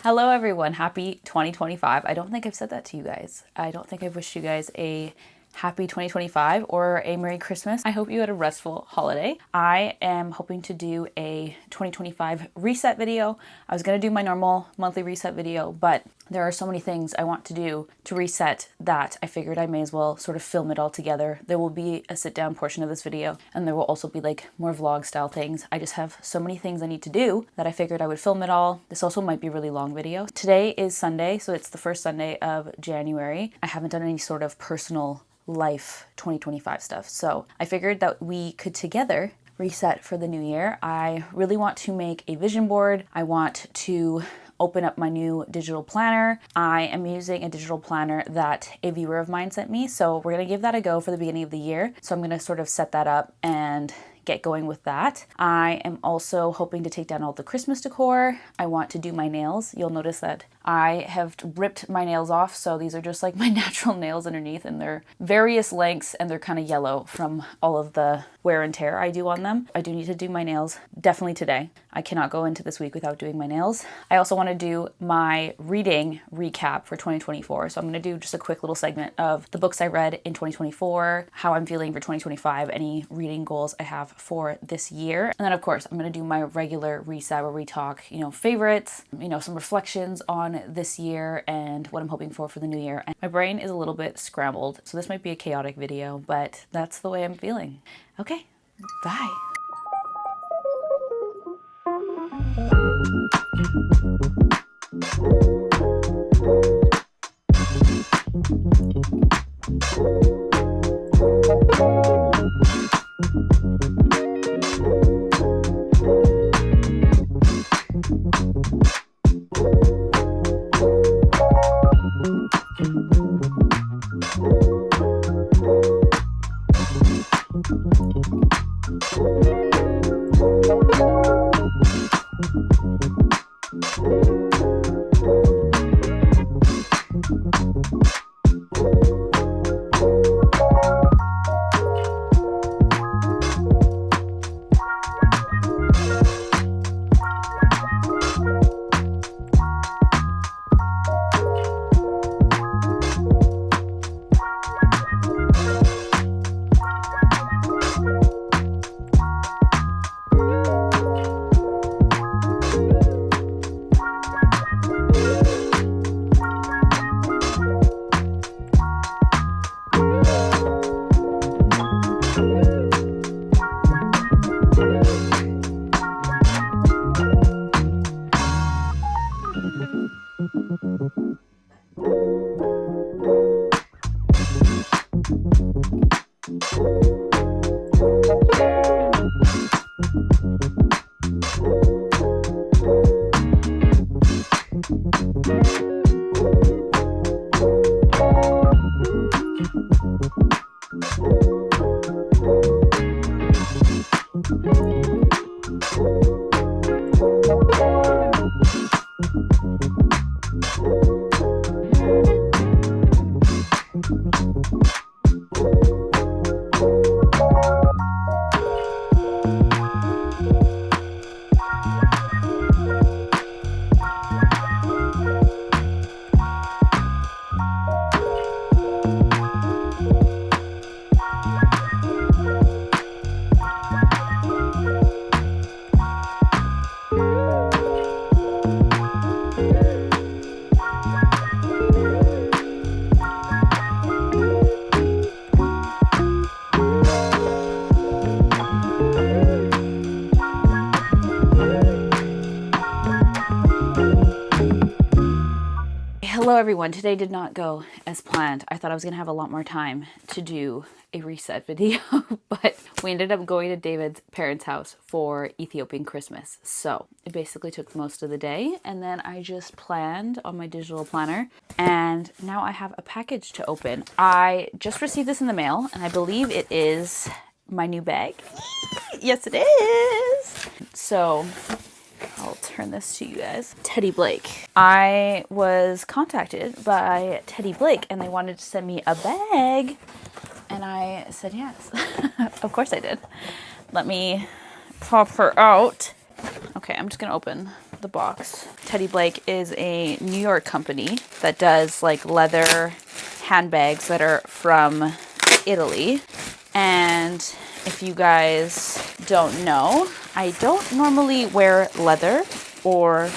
Hello everyone, happy 2025. I don't think I've said that to you guys. I don't think I've wished you guys a happy 2025 or a Merry Christmas. I hope you had a restful holiday. I am hoping to do a 2025 reset video. I was gonna do my normal monthly reset video, but there are so many things I want to do to reset that I figured I may as well sort of film it all together. There will be a sit down portion of this video, and there will also be like more vlog style things. I just have so many things I need to do that I figured I would film it all. This also might be a really long video. Today is Sunday, so it's the first Sunday of January. I haven't done any sort of personal life 2025 stuff, so I figured that we could together reset for the new year. I really want to make a vision board. I want to open up my new digital planner. I am using a digital planner that a viewer of mine sent me, so we're gonna give that a go for the beginning of the year. So I'm gonna sort of set that up and get going with that. I am also hoping to take down all the Christmas decor. I want to do my nails. You'll notice that I have ripped my nails off, so these are just like my natural nails underneath, and they're various lengths and they're kind of yellow from all of the wear and tear I do on them. I do need to do my nails definitely today. I cannot go into this week without doing my nails. I also want to do my reading recap for 2024. So I'm going to do just a quick little segment of the books I read in 2024, how I'm feeling for 2025, any reading goals I have for this year. And then of course, I'm going to do my regular reset where we talk, favorites, some reflections on this year and what I'm hoping for the new year. And my brain is a little bit scrambled, so this might be a chaotic video, but that's the way I'm feeling. Okay, bye. Hello everyone, today did not go as planned. I thought I was gonna have a lot more time to do a reset video, but we ended up going to David's parents' house for Ethiopian Christmas. So it basically took most of the day, and then I just planned on my digital planner, and now I have a package to open. I just received this in the mail, and I believe it is my new bag. Yes, it is. So I'll turn this to you guys. Teddy Blake. I was contacted by Teddy Blake and they wanted to send me a bag, and I said yes. Of course I did. Let me pop her out. Okay. Okay, I'm just gonna open the box. Teddy Blake is a New York company that does like leather handbags that are from Italy. And if you guys don't know, I don't normally wear leather or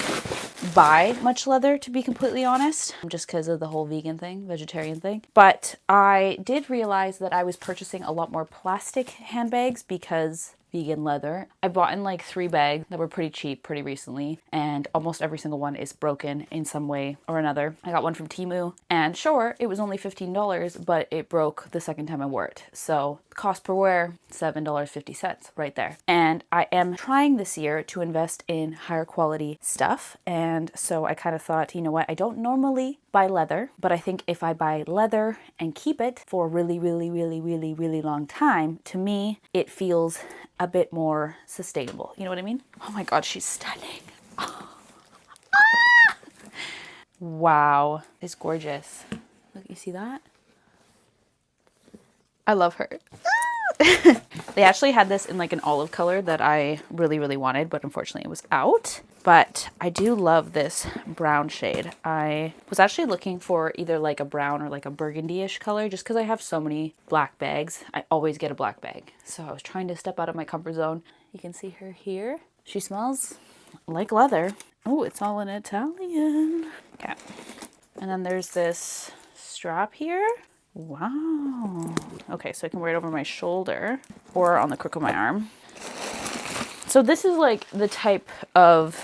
buy much leather, to be completely honest, just because of the whole vegan thing, vegetarian thing. But I did realize that I was purchasing a lot more plastic handbags because vegan leather. I bought in like 3 bags that were pretty cheap pretty recently, and almost every single one is broken in some way or another. I got one from Temu, and sure, it was only $15, but it broke the second time I wore it. So cost per wear, $7.50 right there. And I am trying this year to invest in higher quality stuff, and so I kind of thought, you know what, I don't normally buy leather, but I think if I buy leather and keep it for a really, really, really, really, really long time, to me, it feels a bit more sustainable. You know what I mean? Oh my God, she's stunning. Oh. Ah! Wow, it's gorgeous. Look, you see that? I love her. They actually had this in like an olive color that I really, really wanted, but unfortunately it was out. But I do love this brown shade. I was actually looking for either like a brown or like a burgundy-ish color just because I have so many black bags. I always get a black bag. So I was trying to step out of my comfort zone. You can see her here. She smells like leather. Oh, it's all in Italian. Okay. And then there's this strap here. Wow. Okay, so I can wear it over my shoulder or on the crook of my arm. So this is like the type of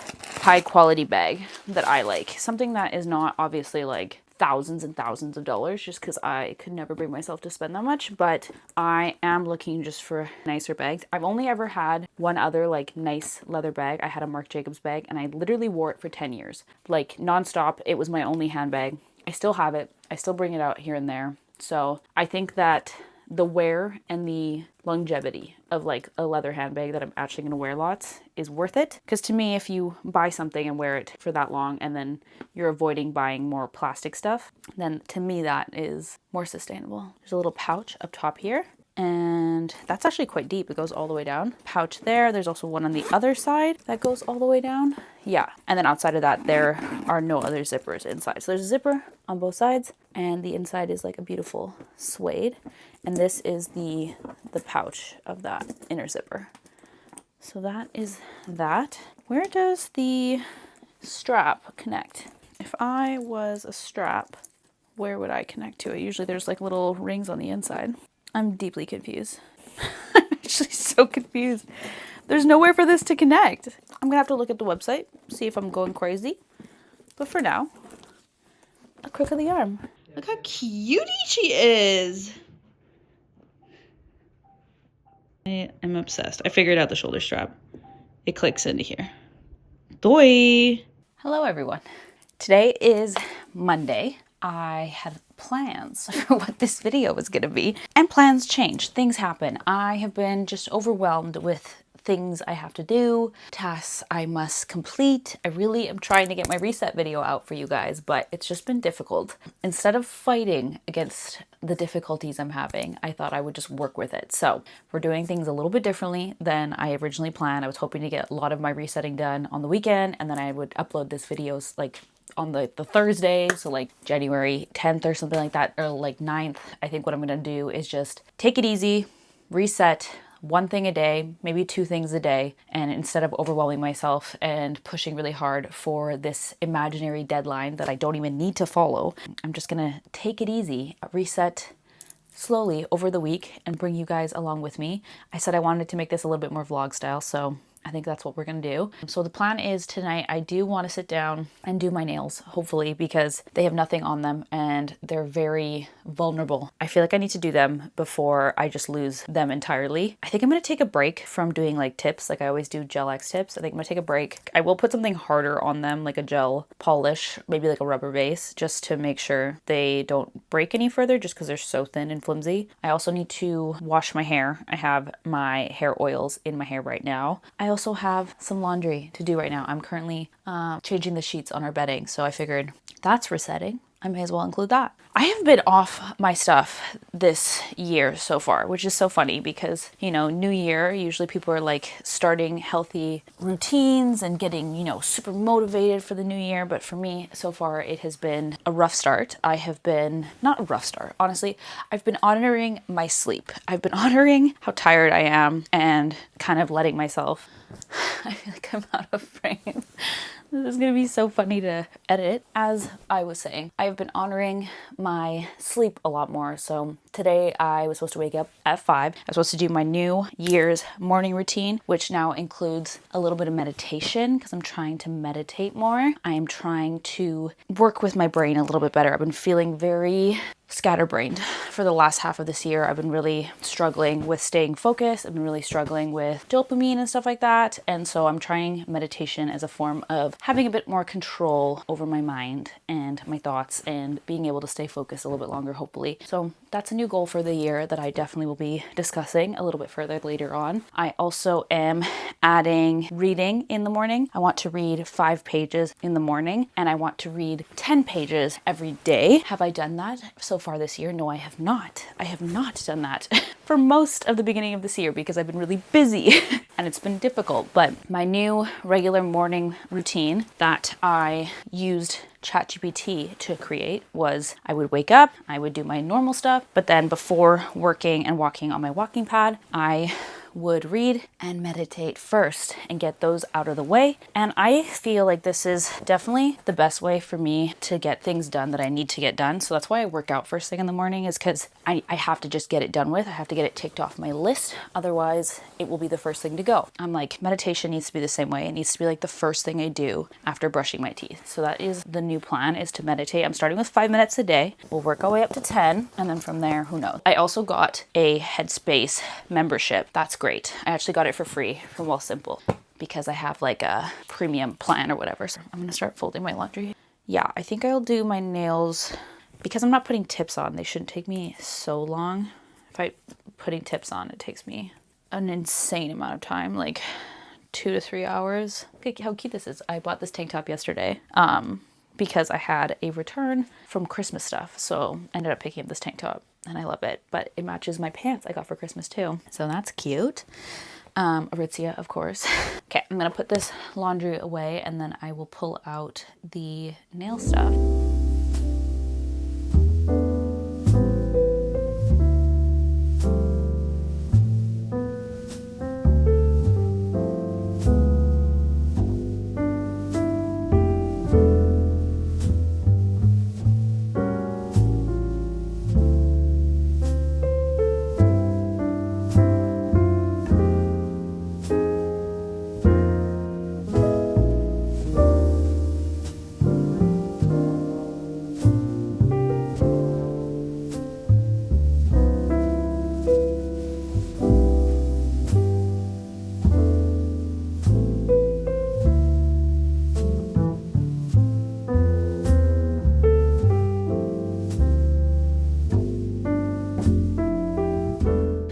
high quality bag that I like. Something that is not obviously like thousands and thousands of dollars, just because I could never bring myself to spend that much, but I am looking just for nicer bags. I've only ever had one other like nice leather bag. I had a Marc Jacobs bag and I literally wore it for 10 years. Like nonstop, it was my only handbag. I still have it. I still bring it out here and there. So I think that the wear and the longevity of like a leather handbag that I'm actually going to wear lots is worth it. Because to me, if you buy something and wear it for that long and then you're avoiding buying more plastic stuff, then to me that is more sustainable. There's a little pouch up top here. And that's actually quite deep. It goes all the way down. Pouch there. There's also one on the other side that goes all the way down. Yeah. And then outside of that, there are no other zippers inside. So there's a zipper on both sides, and the inside is like a beautiful suede. And this is the pouch of that inner zipper. So that is that. Where does the strap connect? If I was a strap, where would I connect to it? Usually there's like little rings on the inside. I'm deeply confused. I'm actually so confused. There's nowhere for this to connect. I'm gonna have to look at the website, see if I'm going crazy. But for now, a crook of the arm. Look how cutie she is. I am obsessed. I figured out the shoulder strap. It clicks into here. Doi! Hello everyone. Today is Monday. I had plans for what this video was going to be, and plans change. Things happen. I have been just overwhelmed with things I have to do, tasks I must complete. I really am trying to get my reset video out for you guys, but it's just been difficult. Instead of fighting against the difficulties I'm having, I thought I would just work with it. So we're doing things a little bit differently than I originally planned. I was hoping to get a lot of my resetting done on the weekend, and then I would upload this videos like on the Thursday, so like January 10th or something like that, or like 9th. I think what I'm gonna do is just take it easy, reset one thing a day, maybe 2 things a day, and instead of overwhelming myself and pushing really hard for this imaginary deadline that I don't even need to follow, I'm just gonna take it easy, reset slowly over the week, and bring you guys along with me. I said I wanted to make this a little bit more vlog style, so I think that's what we're gonna do. So the plan is tonight I do want to sit down and do my nails, hopefully, because they have nothing on them and they're very vulnerable. I feel like I need to do them before I just lose them entirely. I think I'm gonna take a break from doing like tips, like I always do gel X tips. I think I'm gonna take a break. I will put something harder on them, like a gel polish, maybe like a rubber base, just to make sure they don't break any further, just because they're so thin and flimsy. I also need to wash my hair. I have my hair oils in my hair right now. I also have some laundry to do right now. I'm currently changing the sheets on our bedding, so I figured that's resetting. I may as well include that. I have been off my stuff this year so far, which is so funny because, you know, new year, usually people are like starting healthy routines and getting, you know, super motivated for the new year. But for me, so far, it has been a rough start. I have been, not a rough start, honestly, I've been honoring my sleep. I've been honoring how tired I am and kind of letting myself, I feel like I'm out of frame. This is going to be so funny to edit. As I was saying, I've been honoring my sleep a lot more. So today I was supposed to wake up at 5. I was supposed to do my New Year's morning routine, which now includes a little bit of meditation because I'm trying to meditate more. I am trying to work with my brain a little bit better. I've been feeling very scatterbrained for the last half of this year. I've been really struggling with staying focused. I've been really struggling with dopamine and stuff like that. And so I'm trying meditation as a form of having a bit more control over my mind and my thoughts and being able to stay focused a little bit longer, hopefully. So that's a new goal for the year that I definitely will be discussing a little bit further later on. I also am adding reading in the morning. I want to read 5 pages in the morning and I want to read 10 pages every day. Have I done that so far this year? No, I have not. I have not done that for most of the beginning of this year because I've been really busy and it's been difficult. But my new regular morning routine that I used ChatGPT to create was I would wake up, I would do my normal stuff, but then before working and walking on my walking pad, I would read and meditate first and get those out of the way. And I feel like this is definitely the best way for me to get things done that I need to get done. So that's why I work out first thing in the morning, is because I have to just get it done with. I have to get it ticked off my list. Otherwise, it will be the first thing to go. I'm like, meditation needs to be the same way. It needs to be like the first thing I do after brushing my teeth. So that is the new plan, is to meditate. I'm starting with 5 minutes a day. We'll work our way up to 10. And then from there, who knows? I also got a Headspace membership. That's great. I actually got it for free from Well Simple because I have like a premium plan or whatever. So I'm gonna start folding my laundry. Yeah, I think I'll do my nails because I'm not putting tips on. They shouldn't take me so long. If I'm putting tips on, it takes me an insane amount of time, like 2 to 3 hours. Look how cute this is. I bought this tank top yesterday because I had a return from Christmas stuff. So I ended up picking up this tank top. And I love it, but it matches my pants I got for Christmas too. So that's cute. Aritzia, of course. Okay, I'm gonna put this laundry away and then I will pull out the nail stuff.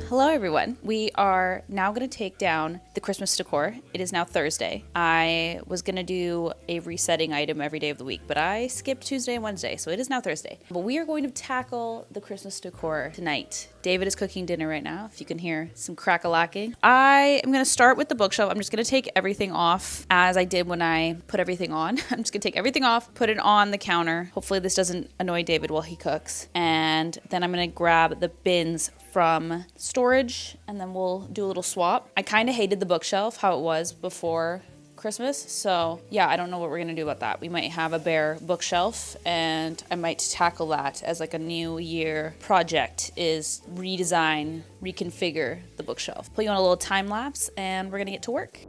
Hello everyone. We are now going to take down the Christmas decor. It is now Thursday. I was going to do a resetting item every day of the week, but I skipped Tuesday and Wednesday, so it is now Thursday. But we are going to tackle the Christmas decor tonight. David is cooking dinner right now, if you can hear some crack-a-lacking. I am going to start with the bookshelf. I'm just going to take everything off as I did when I put everything on. I'm just going to take everything off, put it on the counter. Hopefully this doesn't annoy David while he cooks. And then I'm going to grab the bins from storage and then we'll do a little swap. I kind of hated the bookshelf, how it was before Christmas. So yeah, I don't know what we're gonna do about that. We might have a bare bookshelf and I might tackle that as like a new year project, is redesign, reconfigure the bookshelf. Put you on a little time lapse and we're gonna get to work.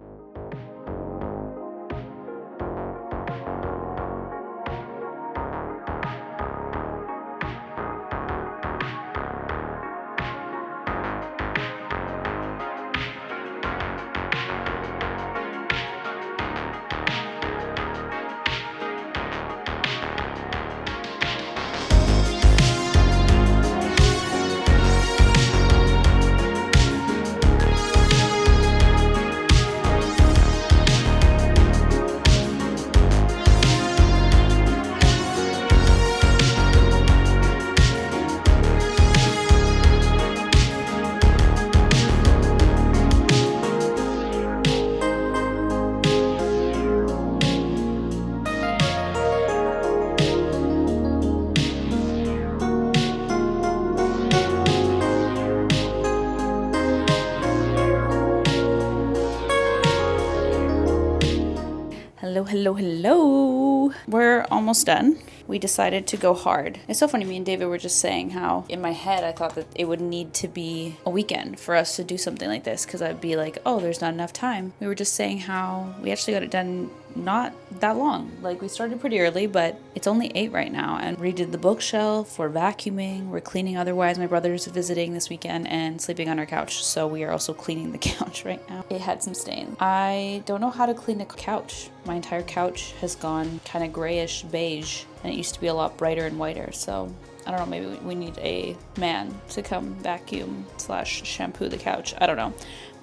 Hello, hello. We're almost done. We decided to go hard. It's so funny, me and David were just saying how in my head I thought that it would need to be a weekend for us to do something like this, because I'd be like, oh, there's not enough time. We were just saying how we actually got it done not that long. Like, we started pretty early, but it's only 8 right now, and redid the bookshelf, we're vacuuming, we're cleaning. Otherwise, my brother's visiting this weekend and sleeping on our couch, so we are also cleaning the couch right now. It had some stains. I don't know how to clean a couch. My entire couch has gone kind of grayish beige, and it used to be a lot brighter and whiter, so I don't know, maybe we need a man to come vacuum / shampoo the couch. I don't know,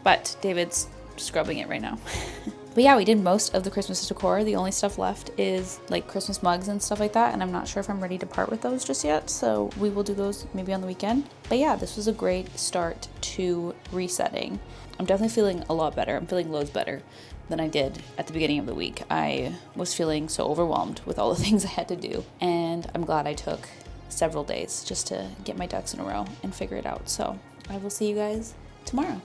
but David's scrubbing it right now. But yeah, we did most of the Christmas decor. The only stuff left is like Christmas mugs and stuff like that, and I'm not sure if I'm ready to part with those just yet, so we will do those maybe on the weekend. But yeah, this was a great start to resetting. I'm definitely feeling a lot better. I'm feeling loads better than I did at the beginning of the week. I was feeling so overwhelmed with all the things I had to do, and I'm glad I took several days just to get my ducks in a row and figure it out. So I will see you guys tomorrow.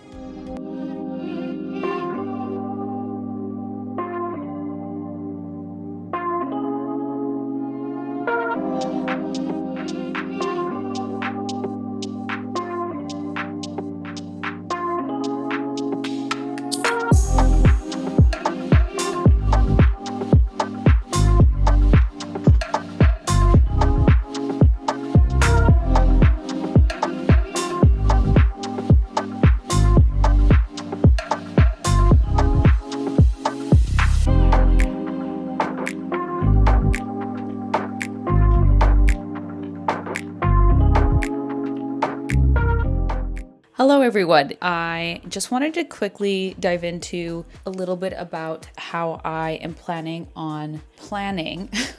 Hello everyone. I just wanted to quickly dive into a little bit about how I am planning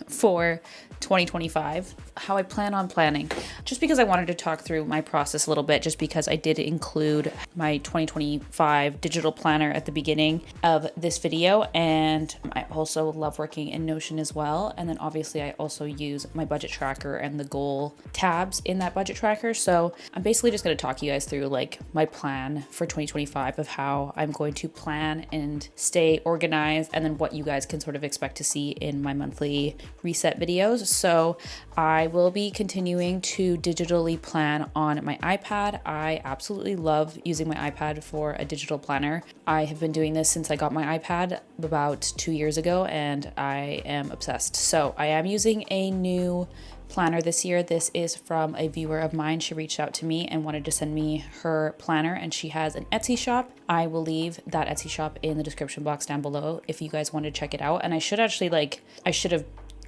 for 2025, how I plan on planning, just because I wanted to talk through my process a little bit, just because I did include my 2025 digital planner at the beginning of this video, and I also love working in Notion as well. And then obviously I also use my budget tracker and the goal tabs in that budget tracker. So I'm basically just going to talk you guys through like my plan for 2025 of how I'm going to plan and stay organized, and then what you guys can sort of expect to see in my monthly reset videos. So I will be continuing to digitally plan on my iPad. I absolutely love using my iPad for a digital planner. I have been doing this since I got my iPad about 2 years ago, and I am obsessed. So I am using a new planner this year. This is from a viewer of mine. She reached out to me and wanted to send me her planner, and she has an Etsy shop. I will leave that Etsy shop in the description box down below if you guys want to check it out. And I should have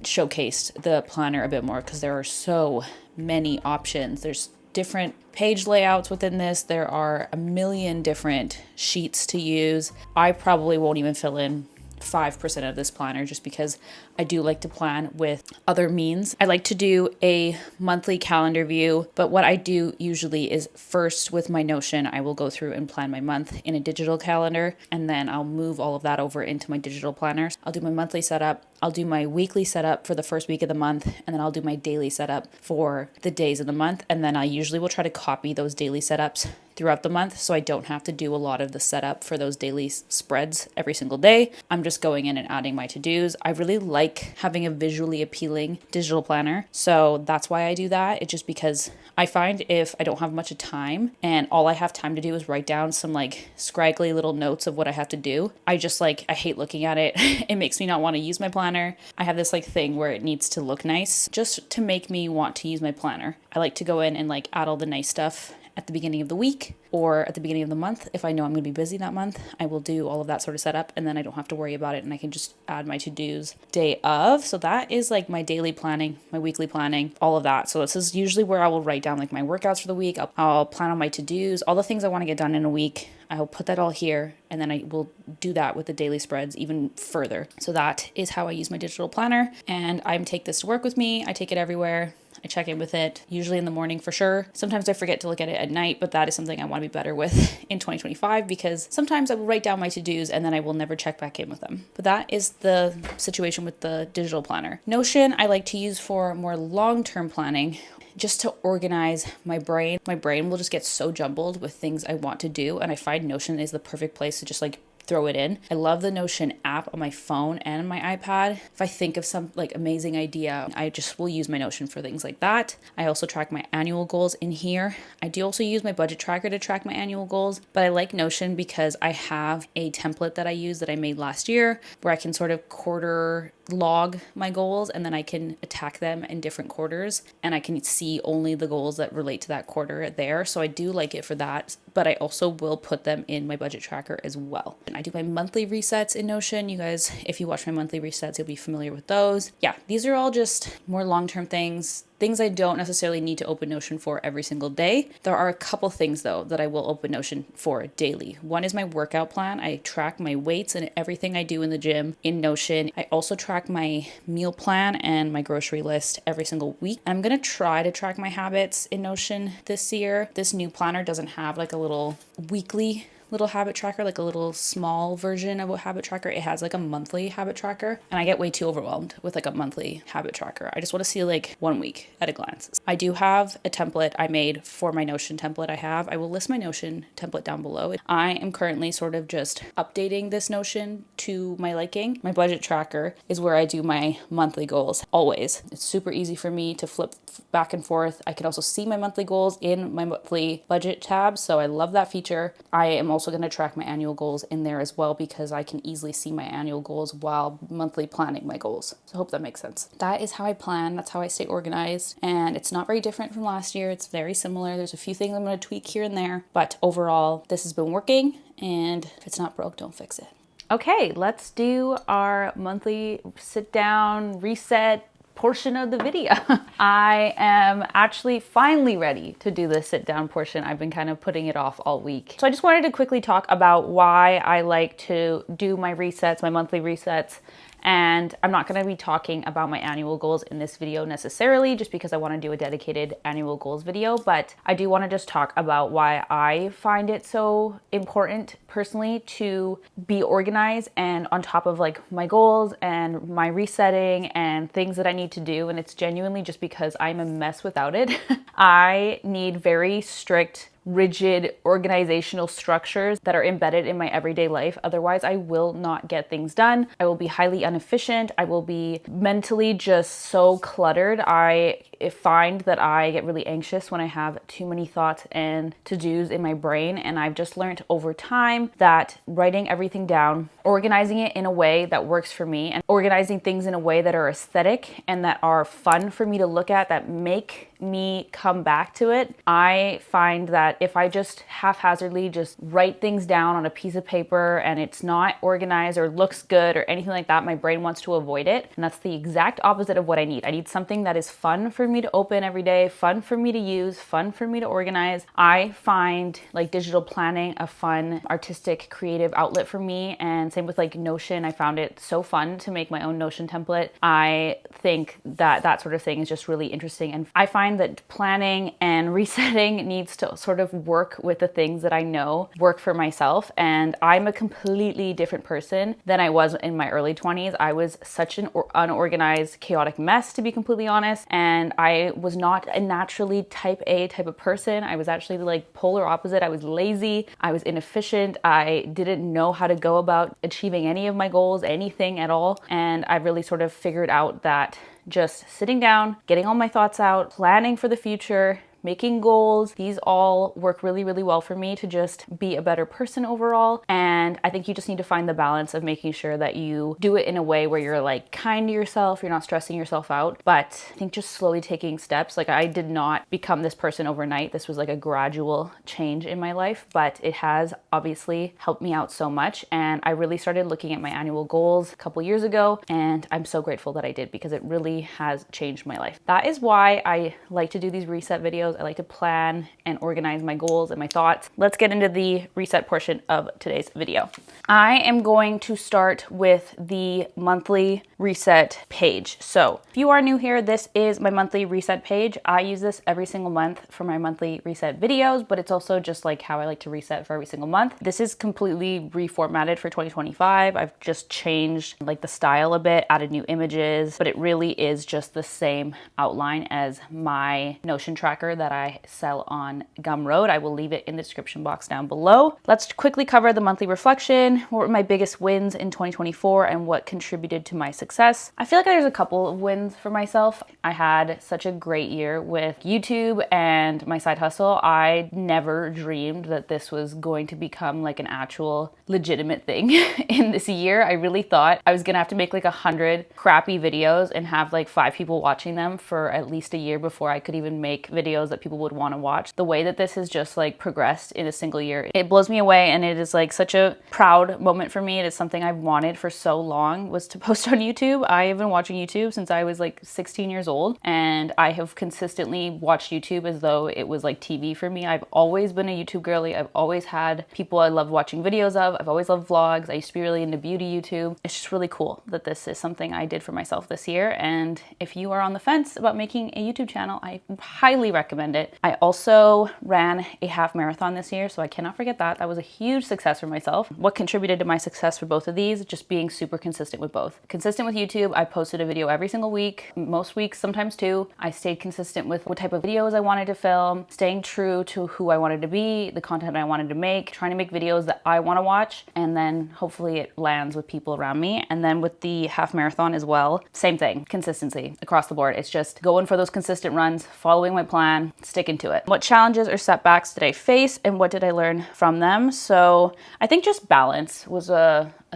showcased the planner a bit more, because there are so many options. There's different page layouts within this. There are a million different sheets to use. I probably won't even fill in 5% of this planner, just because I do like to plan with other means. I like to do a monthly calendar view, but what I do usually is first with my Notion, I will go through and plan my month in a digital calendar, and then I'll move all of that over into my digital planner. I'll do my monthly setup, I'll do my weekly setup for the first week of the month, and then I'll do my daily setup for the days of the month. And then I usually will try to copy those daily setups throughout the month, so I don't have to do a lot of the setup for those daily spreads every single day. I'm just going in and adding my to-dos. I really like having a visually appealing digital planner, so that's why I do that. It's just because I find if I don't have much time and all I have time to do is write down some like scraggly little notes of what I have to do, I hate looking at it. It makes me not want to use my planner. I have this like thing where it needs to look nice just to make me want to use my planner. I like to go in and like add all the nice stuff at the beginning of the week or at the beginning of the month. If I know I'm going to be busy that month, I will do all of that sort of setup, and then I don't have to worry about it, and I can just add my to-dos day of. So that is like my daily planning, my weekly planning, all of that. So this is usually where I will write down like my workouts for the week. I'll plan on my to-dos, all the things I want to get done in a week. I'll put that all here, and then I will do that with the daily spreads even further. So that is how I use my digital planner, and I take this to work with me. I take it everywhere. I check in with it, usually in the morning for sure. Sometimes I forget to look at it at night, but that is something I want to be better with in 2025, because sometimes I will write down my to-dos and then I will never check back in with them. But that is the situation with the digital planner. Notion I like to use for more long-term planning, just to organize my brain. My brain will just get so jumbled with things I want to do, and I find Notion is the perfect place to just like throw it in. I love the Notion app on my phone and my iPad. If I think of some like amazing idea, I just will use my Notion for things like that. I also track my annual goals in here. I do also use my budget tracker to track my annual goals, but I like Notion because I have a template that I use that I made last year where I can sort of quarter log my goals, and then I can attack them in different quarters, and I can see only the goals that relate to that quarter there. So I do like it for that, but I also will put them in my budget tracker as well. And I do my monthly resets in Notion. You guys, if you watch my monthly resets, you'll be familiar with those. Yeah, these are all just more long-term things I don't necessarily need to open Notion for every single day. There are a couple things though that I will open Notion for daily. One is my workout plan. I track my weights and everything I do in the gym in Notion. I also track my meal plan and my grocery list every single week. I'm gonna try to track my habits in Notion this year. This new planner doesn't have like a little weekly little habit tracker, like a little small version of a habit tracker. It has like a monthly habit tracker, and I get way too overwhelmed with like a monthly habit tracker. I just want to see like 1 week at a glance. I do have a template I made for my Notion template I will list my Notion template down below. I am currently sort of just updating this Notion to my liking. My budget tracker is where I do my monthly goals always. It's super easy for me to flip back and forth. I can also see my monthly goals in my monthly budget tab, so I love that feature. I am also going to track my annual goals in there as well because I can easily see my annual goals while monthly planning my goals. So I hope that makes sense. That is how I plan. That's how I stay organized, and it's not very different from last year. It's very similar. There's a few things I'm going to tweak here and there, but overall this has been working, and if it's not broke, don't fix it. Okay, let's do our monthly sit down reset portion of the video. I am actually finally ready to do the sit down portion. I've been kind of putting it off all week. So I just wanted to quickly talk about why I like to do my resets, my monthly resets. And I'm not going to be talking about my annual goals in this video necessarily, just because I want to do a dedicated annual goals video, but I do want to just talk about why I find it so important personally to be organized and on top of like my goals and my resetting and things that I need to do. And it's genuinely just because I'm a mess without it. I need very strict, rigid organizational structures that are embedded in my everyday life. Otherwise, I will not get things done. I will be highly inefficient. I will be mentally just so cluttered. I find that I get really anxious when I have too many thoughts and to-dos in my brain. And I've just learned over time that writing everything down, organizing it in a way that works for me, and organizing things in a way that are aesthetic and that are fun for me to look at, that make me come back to it. I find that if I just haphazardly just write things down on a piece of paper and it's not organized or looks good or anything like that, my brain wants to avoid it. And that's the exact opposite of what I need. I need something that is fun for me to open every day, fun for me to use, fun for me to organize. I find like digital planning a fun, artistic, creative outlet for me. And same with like Notion. I found it so fun to make my own Notion template. I think that that sort of thing is just really interesting. And I find that planning and resetting needs to sort of work with the things that I know work for myself. And I'm a completely different person than I was in my early 20s. I was such an unorganized, chaotic mess, to be completely honest. And I was not a naturally type A type of person. I was actually like polar opposite. I was lazy. I was inefficient. I didn't know how to go about achieving any of my goals, anything at all. And I really sort of figured out that just sitting down, getting all my thoughts out, planning for the future, making goals, these all work really, really well for me to just be a better person overall. And I think you just need to find the balance of making sure that you do it in a way where you're like kind to yourself, you're not stressing yourself out. But I think just slowly taking steps. Like I did not become this person overnight. This was like a gradual change in my life, but it has obviously helped me out so much. And I really started looking at my annual goals a couple years ago, and I'm so grateful that I did because it really has changed my life. That is why I like to do these reset videos. I like to plan and organize my goals and my thoughts. Let's get into the reset portion of today's video. I am going to start with the monthly reset page. So if you are new here, this is my monthly reset page. I use this every single month for my monthly reset videos, but it's also just like how I like to reset for every single month. This is completely reformatted for 2025. I've just changed like the style a bit, added new images, but it really is just the same outline as my Notion tracker that that I sell on Gumroad. I will leave it in the description box down below. Let's quickly cover the monthly reflection. What were my biggest wins in 2024 and what contributed to my success? I feel like there's a couple of wins for myself. I had such a great year with YouTube and my side hustle. I never dreamed that this was going to become like an actual legitimate thing in this year. I really thought I was gonna have to make like 100 crappy videos and have like 5 people watching them for at least a year before I could even make videos that people would want to watch. The way that this has just like progressed in a single year, it blows me away, and it is like such a proud moment for me. It is something I've wanted for so long, was to post on YouTube. I have been watching YouTube since I was like 16 years old, and I have consistently watched YouTube as though it was like TV for me. I've always been a YouTube girly. I've always had people I love watching videos of. I've always loved vlogs. I used to be really into beauty YouTube. It's just really cool that this is something I did for myself this year. And if you are on the fence about making a YouTube channel, I highly recommend it. I also ran a half marathon this year, so I cannot forget that. That was a huge success for myself. What contributed to my success for both of these? Just being super consistent with both. Consistent with YouTube, I posted a video every single week, most weeks, sometimes two. I stayed consistent with what type of videos I wanted to film, staying true to who I wanted to be, the content I wanted to make, trying to make videos that I want to watch, and then hopefully it lands with people around me. And then with the half marathon as well, same thing, consistency across the board. It's just going for those consistent runs, following my plan, sticking to it. What challenges or setbacks did I face and what did I learn from them? So I think just balance was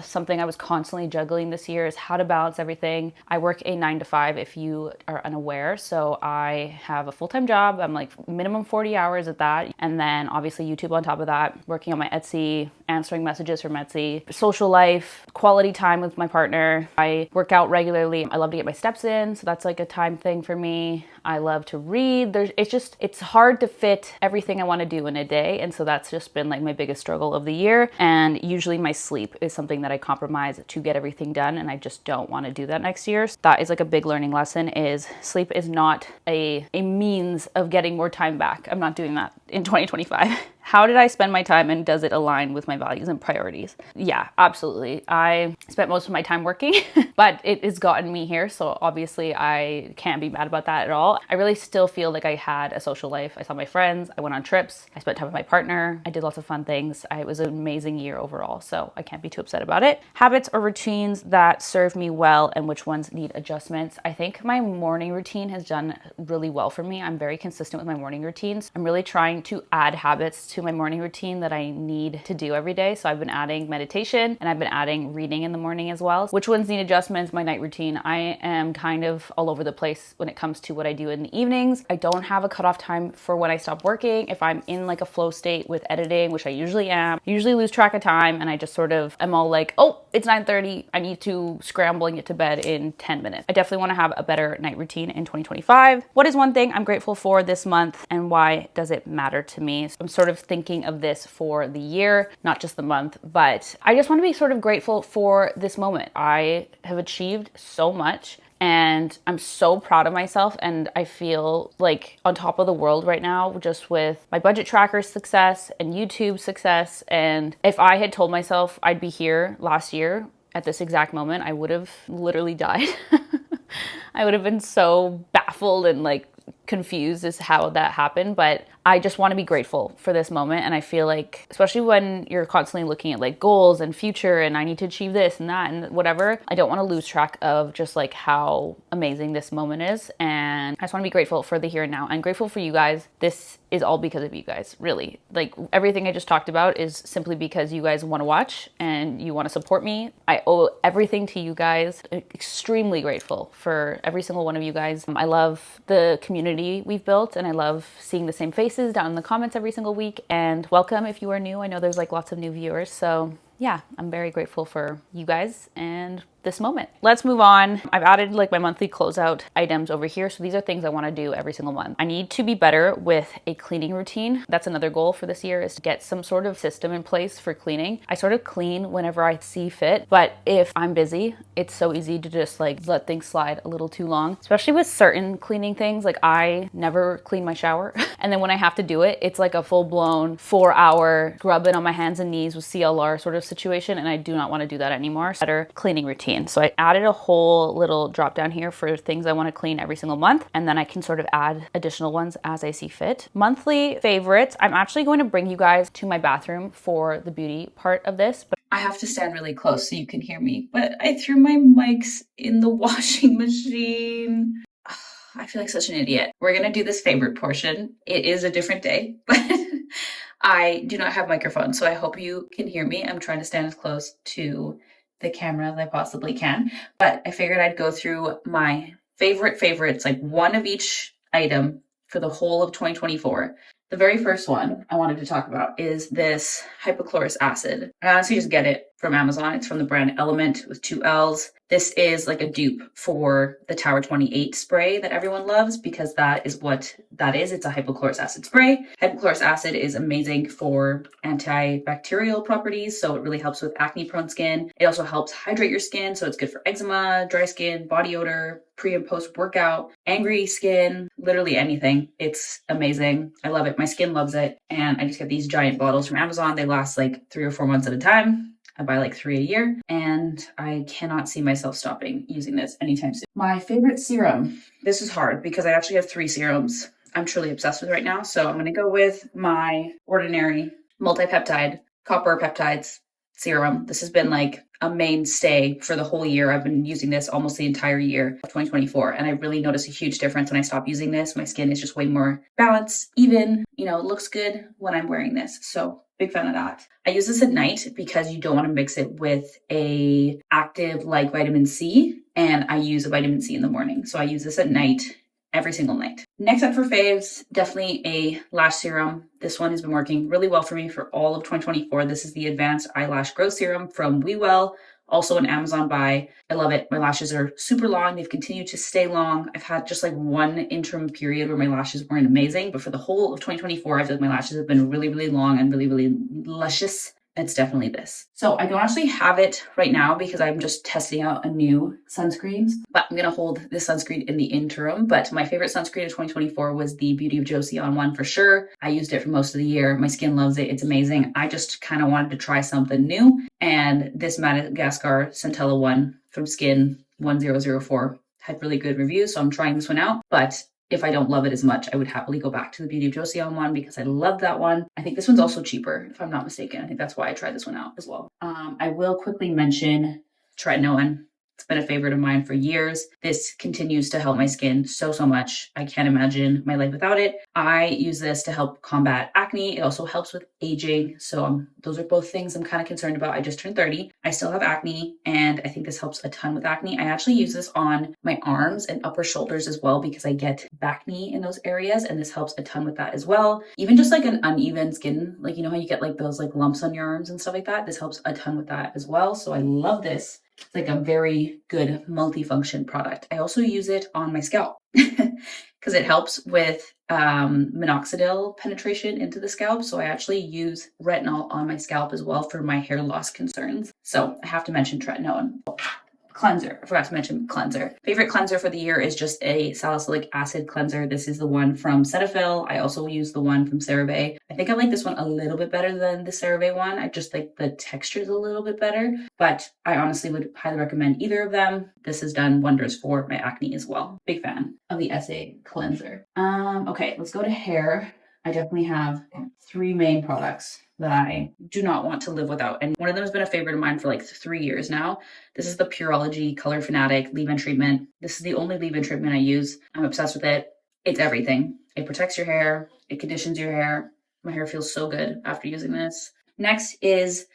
something I was constantly juggling this year, is how to balance everything. I work a 9 to 5 if you are unaware. So I have a full-time job. I'm like minimum 40 hours at that. And then obviously YouTube on top of that, working on my Etsy, answering messages from Etsy, social life, quality time with my partner. I work out regularly. I love to get my steps in. So that's like a time thing for me. I love to read. It's hard to fit everything I want to do in a day. And so that's just been like my biggest struggle of the year. And usually my sleep is something that I compromise to get everything done. And I just don't want to do that next year. So that is like a big learning lesson, is sleep is not a means of getting more time back. I'm not doing that in 2025. How did I spend my time and does it align with my values and priorities? Yeah, absolutely. I spent most of my time working, but it has gotten me here. So obviously I can't be mad about that at all. I really still feel like I had a social life. I saw my friends, I went on trips, I spent time with my partner, I did lots of fun things. It was an amazing year overall, so I can't be too upset about it. Habits or routines that serve me well and which ones need adjustments. I think my morning routine has done really well for me. I'm very consistent with my morning routines. I'm really trying to add habits to my morning routine that I need to do every day. So I've been adding meditation and I've been adding reading in the morning as well. Which ones need adjustments? My night routine. I am kind of all over the place when it comes to what I do in the evenings. I don't have a cutoff time for when I stop working. If I'm in like a flow state with editing, which I usually am, I usually lose track of time and I just sort of am all like, oh, it's 9:30. I need to scramble and get to bed in 10 minutes. I definitely want to have a better night routine in 2025. What is one thing I'm grateful for this month and why does it matter to me? So I'm sort of thinking of this for the year, not just the month, but I just want to be sort of grateful for this moment. I have achieved so much and I'm so proud of myself, and I feel like on top of the world right now, just with my budget tracker success and YouTube success. And if I had told myself I'd be here last year at this exact moment, I would have literally died. I would have been so baffled and like confused as how that happened, but I just want to be grateful for this moment. And I feel like, especially when you're constantly looking at like goals and future and I need to achieve this and that and whatever, I don't want to lose track of just like how amazing this moment is. And I just want to be grateful for the here and now. I'm grateful for you guys. This is all because of you guys, really. Like everything I just talked about is simply because you guys want to watch and you want to support me. I owe everything to you guys. I'm extremely grateful for every single one of you guys. I love the community we've built and I love seeing the same faces down in the comments every single week. And welcome if you are new. I know there's like lots of new viewers. So yeah, I'm very grateful for you guys and this moment. Let's move on. I've added like my monthly closeout items over here. So these are things I want to do every single month. I need to be better with a cleaning routine. That's another goal for this year, is to get some sort of system in place for cleaning. I sort of clean whenever I see fit, but if I'm busy, it's so easy to just like let things slide a little too long, especially with certain cleaning things. Like I never clean my shower. And then when I have to do it, it's like a full-blown 4-hour scrubbing on my hands and knees with CLR sort of situation. And I do not want to do that anymore. Better cleaning routine. skin. So I added a whole little drop down here for things I want to clean every single month, and then I can sort of add additional ones as I see fit. Monthly favorites, I'm actually going to bring you guys to my bathroom for the beauty part of this, but I have to stand really close so you can hear me, but I threw my mics in the washing machine. I feel like such an idiot. We're gonna do this favorite portion. It is a different day, but I do not have microphone, so I hope you can hear me. I'm trying to stand as close to the camera as I possibly can, but I figured I'd go through my favorites, like one of each item for the whole of 2024. The very first one I wanted to talk about is this hypochlorous acid. I honestly just get it from Amazon. It's from the brand Ellement with 2 L's. This is like a dupe for the Tower 28 spray that everyone loves because that is what that is. It's a hypochlorous acid spray. Hypochlorous acid is amazing for antibacterial properties, so it really helps with acne-prone skin. It also helps hydrate your skin, so it's good for eczema, dry skin, body odor, pre and post workout, angry skin, literally anything. It's amazing. I love it. My skin loves it. And I just get these giant bottles from Amazon. They last like 3 or 4 months at a time. I buy like 3 a year, and I cannot see myself stopping using this anytime soon. My favorite serum. This is hard because I actually have 3 serums I'm truly obsessed with right now. So I'm going to go with my ordinary Multi-Peptide Copper Peptides serum. This has been like a mainstay for the whole year. I've been using this almost the entire year of 2024, and I really notice a huge difference when I stop using this. My skin is just way more balanced, even, you know, it looks good when I'm wearing this. So big fan of that. I use this at night because you don't want to mix it with a active like vitamin C, and I use a vitamin C in the morning. So I use this at night every single night. Next up for faves, definitely a lash serum. This one has been working really well for me for all of 2024. This is the Advanced Eyelash Growth Serum from WeWell, also an Amazon buy. I love it. My lashes are super long. They've continued to stay long. I've had just like one interim period where my lashes weren't amazing, but for the whole of 2024, I feel like my lashes have been really, really long and really, really luscious. It's definitely this. So I don't actually have it right now because I'm just testing out a new sunscreen, but I'm going to hold this sunscreen in the interim. But my favorite sunscreen of 2024 was the Beauty of Josie on one for sure. I used it for most of the year. My skin loves it. It's amazing. I just kind of wanted to try something new. And this Madagascar Centella one from Skin 1004 had really good reviews. So I'm trying this one out, but if I don't love it as much, I would happily go back to the Beauty of Josie on one because I love that one. I think this one's also cheaper, if I'm not mistaken. I think that's why I tried this one out as well. I will quickly mention Tretinoin. It's been a favorite of mine for years. This continues to help my skin so much. I can't imagine my life without it. I use this to help combat acne. It also helps with aging. So those are both things I'm kind of concerned about. I just turned 30. I still have acne, and I think this helps a ton with acne. I actually use this on my arms and upper shoulders as well because I get acne in those areas, and this helps a ton with that as well. Even just like an uneven skin, like you know how you get like those like lumps on your arms and stuff like that? This helps a ton with that as well. So I love this. It's like a very good multifunction product. I also use it on my scalp because it helps with minoxidil penetration into the scalp. So I actually use retinol on my scalp as well for my hair loss concerns. So I have to mention Tretinoin. Cleanser. I forgot to mention cleanser. Favorite cleanser for the year is just a salicylic acid cleanser. This is the one from Cetaphil. I also use the one from CeraVe. I think I like this one a little bit better than the CeraVe one. I just think the texture is a little bit better, but I honestly would highly recommend either of them. This has done wonders for my acne as well. Big fan of the SA cleanser. Okay, let's go to hair. I definitely have 3 main products that I do not want to live without. And one of them has been a favorite of mine for like 3 years now. This is the Pureology Color Fanatic leave-in treatment. This is the only leave-in treatment I use. I'm obsessed with it. It's everything. It protects your hair. It conditions your hair. My hair feels so good after using this. Next is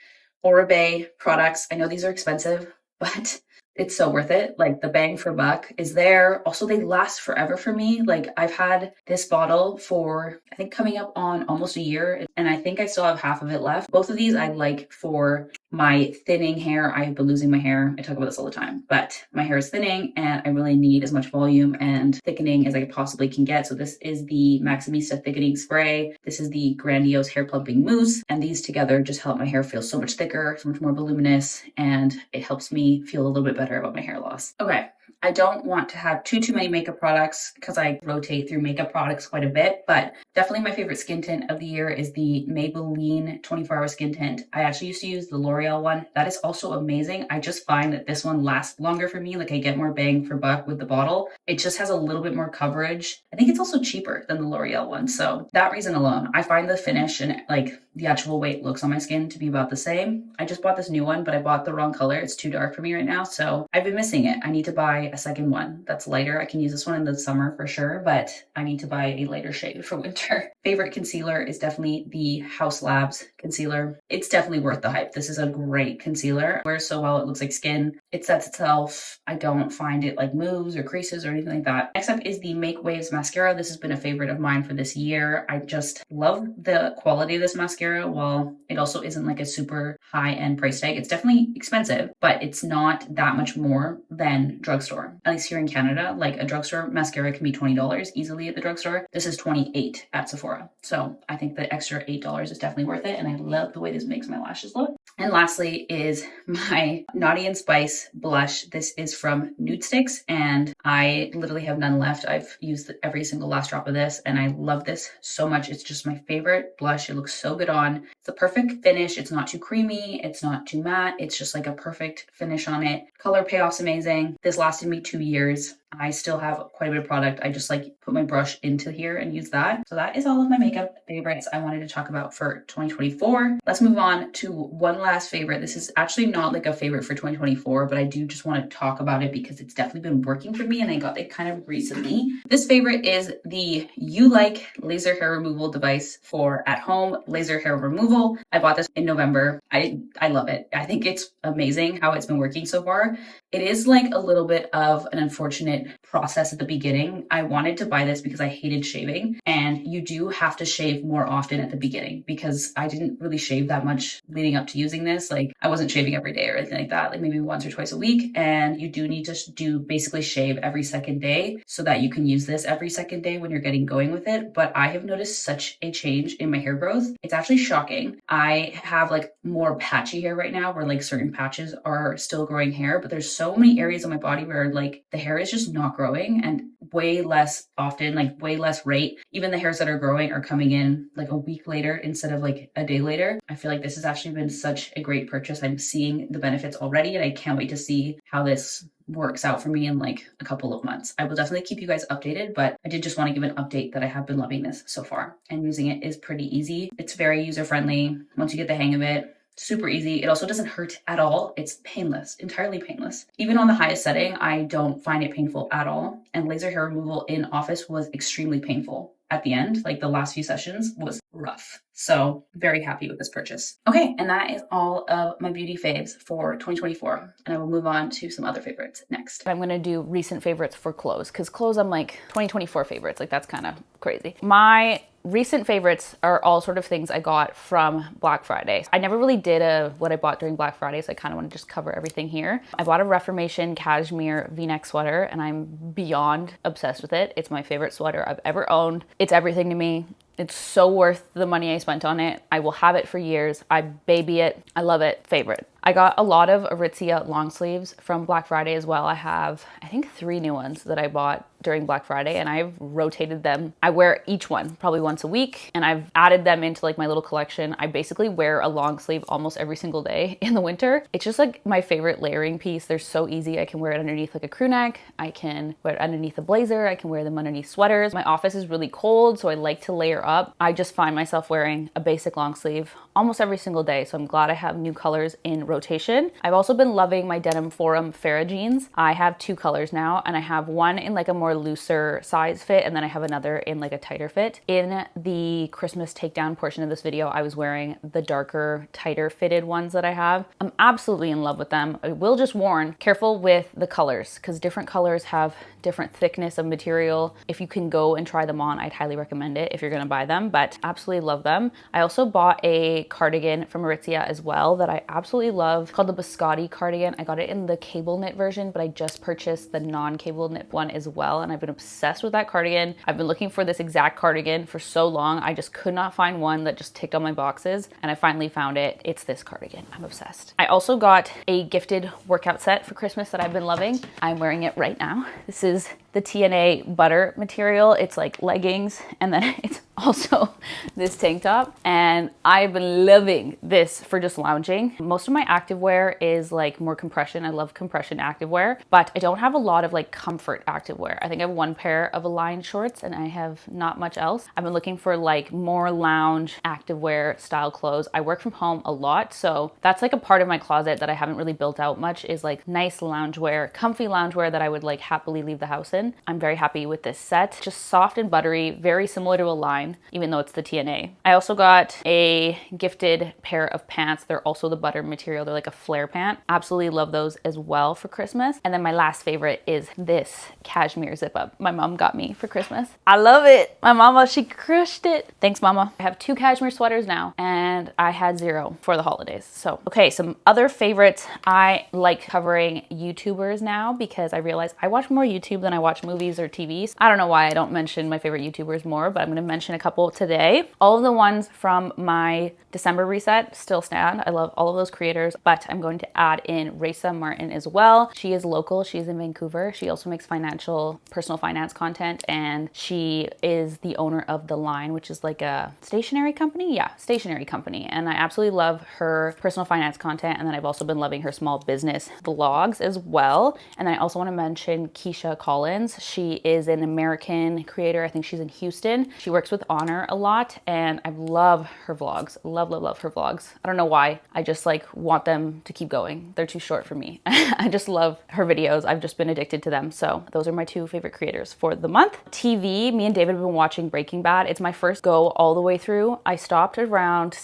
Oribe products. I know these are expensive, but it's so worth it. Like the bang for buck is there. Also, they last forever for me. Like I've had this bottle for, I think coming up on almost a year, and I think I still have half of it left. Both of these I like for my thinning hair. I have been losing my hair. I talk about this all the time, but my hair is thinning and I really need as much volume and thickening as I possibly can get. So this is the Maximista thickening spray. This is the Grandiose hair plumping mousse. And these together just help my hair feel so much thicker, so much more voluminous, and it helps me feel a little bit better about my hair loss. Okay, I don't want to have too many makeup products because I rotate through makeup products quite a bit, but definitely my favorite skin tint of the year is the Maybelline 24-hour skin tint. I actually used to use the L'Oreal one. That is also amazing. I just find that this one lasts longer for me. Like I get more bang for buck with the bottle. It just has a little bit more coverage. I think it's also cheaper than the L'Oreal one. So that reason alone, I find the finish and like the actual way it looks on my skin to be about the same. I just bought this new one, but I bought the wrong color. It's too dark for me right now. So I've been missing it. I need to buy a second one that's lighter. I can use this one in the summer for sure, but I need to buy a lighter shade for winter. Favorite concealer is definitely the Haus Labs concealer. It's definitely worth the hype. This is a great concealer. It wears so well. It looks like skin. It sets itself. I don't find it like moves or creases or anything like that. Next up is the Make Waves mascara. This has been a favorite of mine for this year. I just love the quality of this mascara. While it also isn't like a super high-end price tag, it's definitely expensive, but it's not that much more than drugstore. At least here in Canada, like a drugstore mascara can be $20 easily at the drugstore. This is $28 at Sephora. So I think the extra $8 is definitely worth it. And I love the way this makes my lashes look. And lastly is my Naughty and Spice blush. This is from NudeStix and I literally have none left. I've used every single last drop of this and I love this so much. It's just my favorite blush. It looks so good on. It's the perfect finish. It's not too creamy. It's not too matte. It's just like a perfect finish on it. Color payoff's amazing. This lasted me 2 years. I still have quite a bit of product. I just like put my brush into here and use that. So that is all of my makeup favorites I wanted to talk about for 2024. Let's move on to one last favorite. This is actually not like a favorite for 2024, but I do just want to talk about it because it's definitely been working for me and I got it kind of recently. This favorite is the You-Like laser hair removal device for at home laser hair removal. I bought this in November. I love it. I think it's amazing how it's been working so far. It is like a little bit of an unfortunate process at the beginning. I wanted to buy this because I hated shaving and you do have to shave more often at the beginning because I didn't really shave that much leading up to using this. Like I wasn't shaving every day or anything like that, like maybe once or twice a week. And you do need to basically shave every second day so that you can use this every second day when you're getting going with it. But I have noticed such a change in my hair growth. It's actually shocking. I have like more patchy hair right now where like certain patches are still growing hair, but there's so many areas on my body where like the hair is just not growing and way less often, like way less rate. Even the hairs that are growing are coming in like a week later instead of like a day later. I feel like this has actually been such a great purchase. I'm seeing the benefits already and I can't wait to see how this works out for me in like a couple of months. I will definitely keep you guys updated, but I did just want to give an update that I have been loving this so far and using it is pretty easy. It's very user friendly once you get the hang of it. Super easy. It also doesn't hurt at all. It's painless, entirely painless. Even on the highest setting, I don't find it painful at all. And laser hair removal in office was extremely painful at the end. Like the last few sessions was rough. So very happy with this purchase. Okay, and that is all of my beauty faves for 2024. And I will move on to some other favorites next. I'm gonna do recent favorites for clothes because clothes I'm like 2024 favorites. Like that's kind of crazy. My recent favorites are all sort of things I got from Black Friday. I never really did what I bought during Black Friday, so I kind of want to just cover everything here. I bought a Reformation cashmere v-neck sweater and I'm beyond obsessed with it. It's my favorite sweater I've ever owned. It's everything to me. It's so worth the money I spent on it. I will have it for years. I baby it. I love it. Favorite. I got a lot of Aritzia long sleeves from Black Friday as well. I have, I think 3 new ones that I bought during Black Friday and I've rotated them. I wear each one probably once a week and I've added them into like my little collection. I basically wear a long sleeve almost every single day in the winter. It's just like my favorite layering piece. They're so easy. I can wear it underneath like a crew neck. I can wear it underneath a blazer. I can wear them underneath sweaters. My office is really cold, so I like to layer up. I just find myself wearing a basic long sleeve almost every single day. So I'm glad I have new colors in rotation. I've also been loving my Denim Forum Farrah jeans. I have 2 colors now and I have one in like a more looser size fit and then I have another in like a tighter fit. In the Christmas takedown portion of this video, I was wearing the darker, tighter fitted ones that I have. I'm absolutely in love with them. I will just warn, careful with the colors because different colors have different thickness of material. If you can go and try them on, I'd highly recommend it if you're gonna buy them, but absolutely love them. I also bought a a cardigan from Aritzia as well that I absolutely love. It's called the Biscotti cardigan. I got it in the cable knit version, but I just purchased the non-cable knit one as well, and I've been obsessed with that cardigan. I've been looking for this exact cardigan for so long. I just could not find one that just ticked all my boxes, and I finally found it. It's this cardigan. I'm obsessed. I also got a gifted workout set for Christmas that I've been loving. I'm wearing it right now. This is the TNA butter material. It's like leggings, and then it's also this tank top, and I've been loving this for just lounging. Most of my activewear is like more compression. I love compression activewear, but I don't have a lot of like comfort activewear. I think I have one pair of Align shorts and I have not much else. I've been looking for like more lounge activewear style clothes. I work from home a lot, so that's like a part of my closet that I haven't really built out much, is like nice loungewear, comfy loungewear that I would like happily leave the house in. I'm very happy with this set. Just soft and buttery, very similar to Align, even though it's the TNA. I also got a gifted pair of pants. They're also the butter material. They're like a flare pant. Absolutely love those as well for Christmas. And then my last favorite is this cashmere zip up my mom got me for Christmas. I love it. My mama, she crushed it. Thanks, mama. I have 2 cashmere sweaters now, and I had 0 for the holidays. So, okay, some other favorites. I like covering YouTubers now because I realize I watch more YouTube than I watch movies or TVs. I don't know why I don't mention my favorite YouTubers more, but I'm gonna mention a couple today. All of the ones from my December reset still stand. I love all of those creators, but I'm going to add in Raisa Martin as well. She is local. She's in Vancouver. She also makes personal finance content, and she is the owner of The Line, which is like a stationery company. Yeah, stationery company. And I absolutely love her personal finance content. And then I've also been loving her small business vlogs as well. And then I also want to mention Keisha Collins. She is an American creator. I think she's in Houston. She works with Honor a lot, and I love her vlogs. Love her vlogs. I don't know why. I just like want them to keep going. They're too short for me. I just love her videos. I've just been addicted to them. So those are my 2 favorite creators for the month. TV, me and David have been watching Breaking Bad. It's my first go all the way through. I stopped around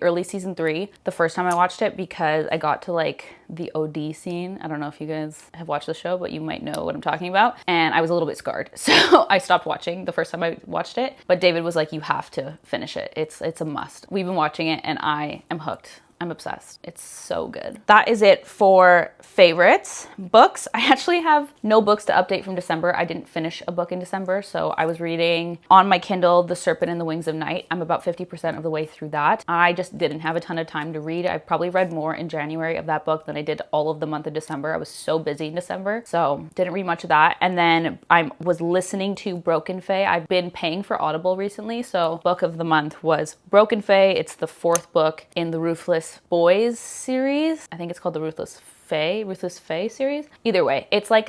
early season 3, the first time I watched it, because I got to like the OD scene. I don't know if you guys have watched the show, but you might know what I'm talking about. And I was a little bit scarred. So I stopped watching the first time I watched it. But David was like, you have to finish it. It's a must. We've been watching it and I am hooked. I'm obsessed. It's so good. That is it for favorites. Books. I actually have no books to update from December. I didn't finish a book in December, so I was reading on my Kindle The Serpent and the Wings of Night. I'm about 50% of the way through that. I just didn't have a ton of time to read. I probably read more in January of that book than I did all of the month of December. I was so busy in December, so didn't read much of that. And then I was listening to Broken Fae. I've been paying for Audible recently, so book of the month was Broken Fae. It's the 4th book in the Ruthless Boys series. I think it's called the Ruthless Fae series. Either way, it's like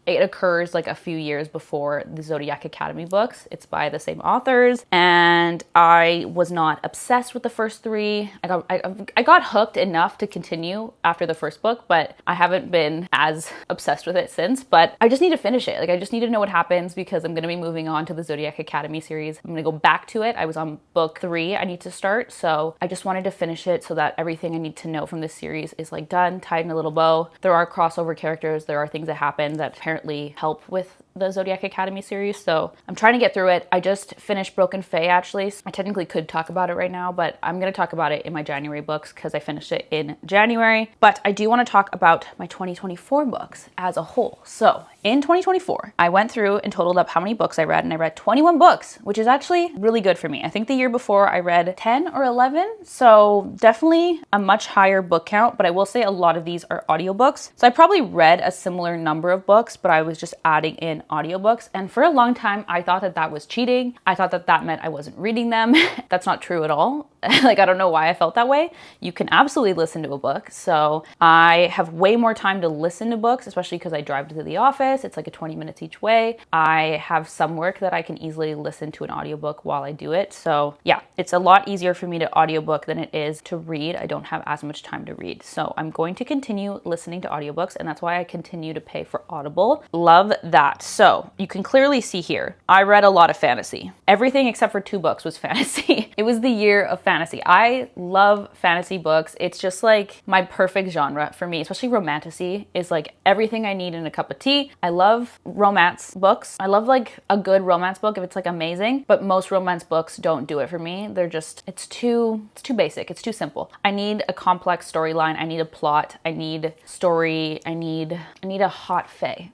it occurs like a few years before the Zodiac Academy books. It's by the same authors, and I was not obsessed with the first 3. I got hooked enough to continue after the first book, but I haven't been as obsessed with it since. But I just need to finish it. Like, I just need to know what happens because I'm gonna be moving on to the Zodiac Academy series. I'm gonna go back to it. I was on book 3 I need to start, so I just wanted to finish it so that everything I need to know from this series is like done, tied in a little bow. There are crossover characters. There are things that happen that apparently help with the Zodiac Academy series, so I'm trying to get through it. I just finished Broken Fae actually. I technically could talk about it right now, but I'm gonna talk about it in my January books because I finished it in January. But I do want to talk about my 2024 books as a whole. So in 2024, I went through and totaled up how many books I read, and I read 21 books, which is actually really good for me. I think the year before I read 10 or 11, so definitely a much higher book count, but I will say a lot of these are audiobooks. So I probably read a similar number of books, but I was just adding in audiobooks. And for a long time, I thought that that was cheating. I thought that that meant I wasn't reading them. That's not true at all. Like, I don't know why I felt that way. You can absolutely listen to a book. So I have way more time to listen to books, especially because I drive to the office. It's like a 20 minutes each way. I have some work that I can easily listen to an audiobook while I do it. So yeah, it's a lot easier for me to audiobook than it is to read. I don't have as much time to read. So I'm going to continue listening to audiobooks, and that's why I continue to pay for Audible. Love that. So you can clearly see here, I read a lot of fantasy. Everything except for 2 books was fantasy. It was the year of fantasy. I love fantasy books. It's just like my perfect genre for me, especially romantasy is like everything I need in a cup of tea. I love romance books. I love like a good romance book if it's like amazing, but most romance books don't do it for me. They're just, it's too basic. It's too simple. I need a complex storyline. I need a plot. I need story. I need a hot fae.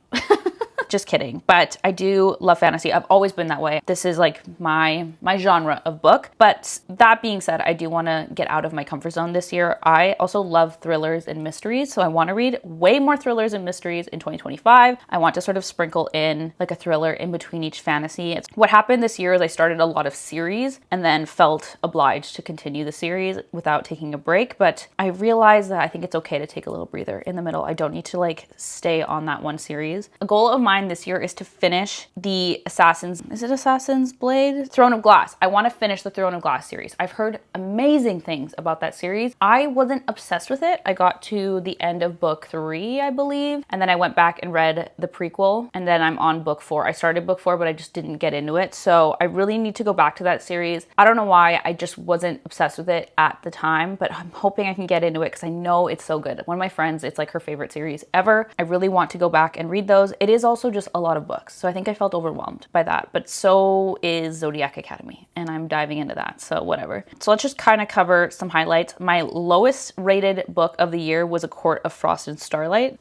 Just kidding. But I do love fantasy. I've always been that way. This is like my genre of book. But that being said, I do want to get out of my comfort zone this year. I also love thrillers and mysteries. So I want to read way more thrillers and mysteries in 2025. I want to sort of sprinkle in like a thriller in between each fantasy. What happened this year is I started a lot of series and then felt obliged to continue the series without taking a break. But I realized that I think it's okay to take a little breather in the middle. I don't need to like stay on that one series. A goal of mine this year is to finish the Assassin's Blade? Throne of Glass. I want to finish the Throne of Glass series. I've heard amazing things about that series. I wasn't obsessed with it. I got to the end of book 3, I believe, and then I went back and read the prequel, and then I'm on book 4. I started book 4, but I just didn't get into it, so I really need to go back to that series. I don't know why, I just wasn't obsessed with it at the time, but I'm hoping I can get into it because I know it's so good. One of my friends, it's like her favorite series ever. I really want to go back and read those. It is also just a lot of books, so I think I felt overwhelmed by that, but so is Zodiac Academy, and I'm diving into that, so whatever. So let's just kind of cover some highlights. My lowest rated book of the year was A Court of Frost and Starlight.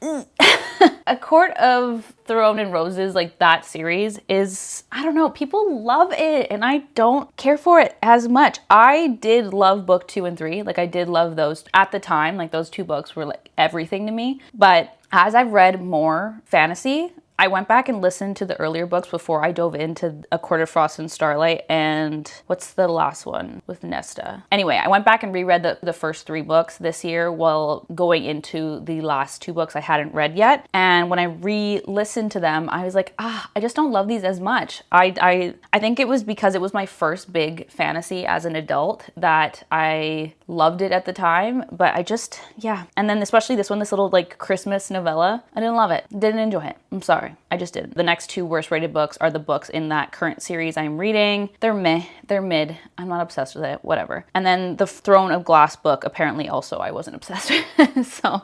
A Court of Thorn and Roses, like that series is, I don't know, people love it and I don't care for it as much. I did love book 2 and 3, like I did love those at the time, like those 2 books were like everything to me, but as I've read more fantasy, I went back and listened to the earlier books before I dove into A Court of Frost and Starlight and what's the last one with Nesta? Anyway, I went back and reread the first 3 books this year while going into the last 2 books I hadn't read yet. And when I re-listened to them, I was like, I just don't love these as much. I think it was because it was my first big fantasy as an adult that I loved it at the time, but I just, yeah. And then especially this one, this little like Christmas novella, I didn't love it. Didn't enjoy it. I'm sorry. I just didn't. The next 2 worst rated books are the books in that current series I'm reading. They're meh. They're mid. I'm not obsessed with it. Whatever. And then the Throne of Glass book, apparently also I wasn't obsessed with. So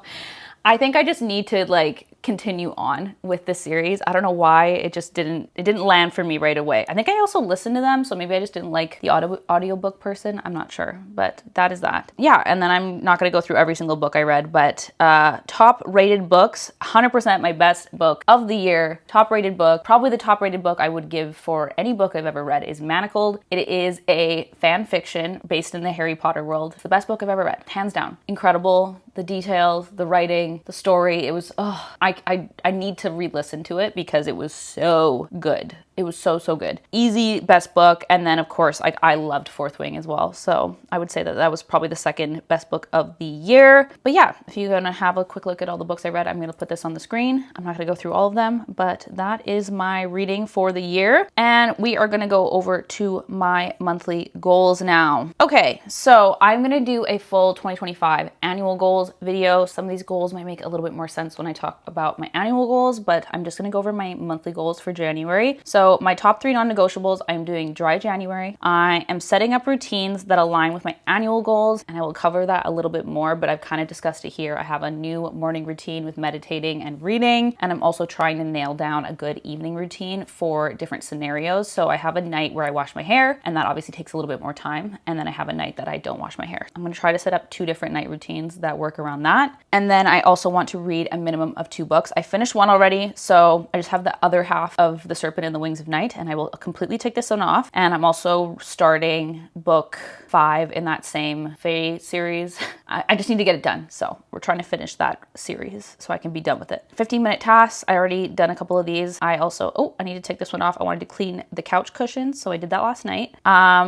I think I just need to like continue on with the series. I don't know why it didn't land for me right away. I think I also listened to them, so maybe I just didn't like the audiobook person. I'm not sure, but that is that. Yeah, and then I'm not going to go through every single book I read, but top rated books, 100% my best book of the year, top rated book, probably the top rated book I would give for any book I've ever read is Manacled. It is a fan fiction based in the Harry Potter world. It's the best book I've ever read, hands down. Incredible. The details, the writing, the story, it was, I need to re-listen to it because it was so good. It was so good. Easy best book. And then of course, I loved Fourth Wing as well. So I would say that that was probably the second best book of the year. But yeah, if you're gonna have a quick look at all the books I read, I'm gonna put this on the screen. I'm not gonna go through all of them, but that is my reading for the year. And we are gonna go over to my monthly goals now. Okay, so I'm gonna do a full 2025 annual goals video. Some of these goals might make a little bit more sense when I talk about my annual goals, but I'm just gonna go over my monthly goals for January. So my top 3 non-negotiables, I'm doing dry January. I am setting up routines that align with my annual goals, and I will cover that a little bit more, but I've kind of discussed it here. I have a new morning routine with meditating and reading, and I'm also trying to nail down a good evening routine for different scenarios. So I have a night where I wash my hair, and that obviously takes a little bit more time, and then I have a night that I don't wash my hair. I'm gonna try to set up 2 different night routines that work around that. And then I also want to read a minimum of 2 books. I finished 1 already, so I just have the other half of The Serpent and the Wings of Night, and I will completely take this one off. And I'm also starting book 5 in that same Fae series. I just need to get it done, so we're trying to finish that series so I can be done with it. 15-minute tasks, I already done a couple of these. I also, I need to take this one off. I wanted to clean the couch cushions, so I did that last night.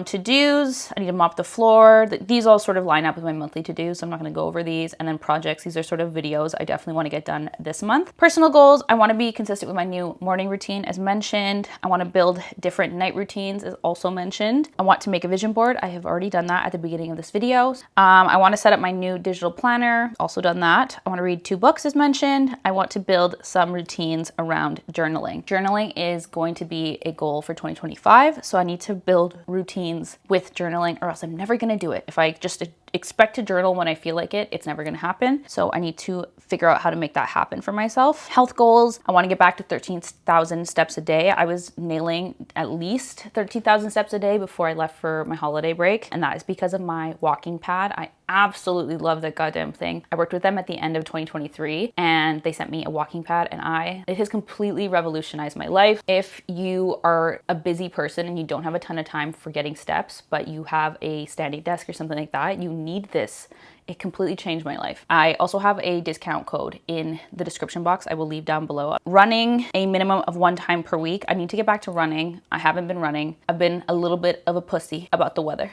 To-dos, I need to mop the floor. These all sort of line up with my monthly to-dos, so I'm not gonna go over these. And then projects, these are sort of videos I definitely wanna get done this month. Personal goals, I wanna be consistent with my new morning routine as mentioned. I wanna build different night routines as also mentioned. I want to make a vision board. I have already done that at the beginning of this video. I wanna set up my new digital planner, also done that. I wanna read 2 books as mentioned. I want to build some routines around journaling. Journaling is going to be a goal for 2025, so I need to build routines with journaling or else I'm never gonna do it. If I just expect to journal when I feel like it. It's never gonna happen. So I need to figure out how to make that happen for myself. Health goals, I wanna get back to 13,000 steps a day. I was nailing at least 13,000 steps a day before I left for my holiday break. And that is because of my walking pad. I absolutely love that goddamn thing. I worked with them at the end of 2023 and they sent me a walking pad and it has completely revolutionized my life. If you are a busy person and you don't have a ton of time for getting steps, but you have a standing desk or something like that, you need this. It completely changed my life. I also have a discount code in the description box. I will leave down below. Running a minimum of 1 time per week. I need to get back to running. I haven't been running. I've been a little bit of a pussy about the weather.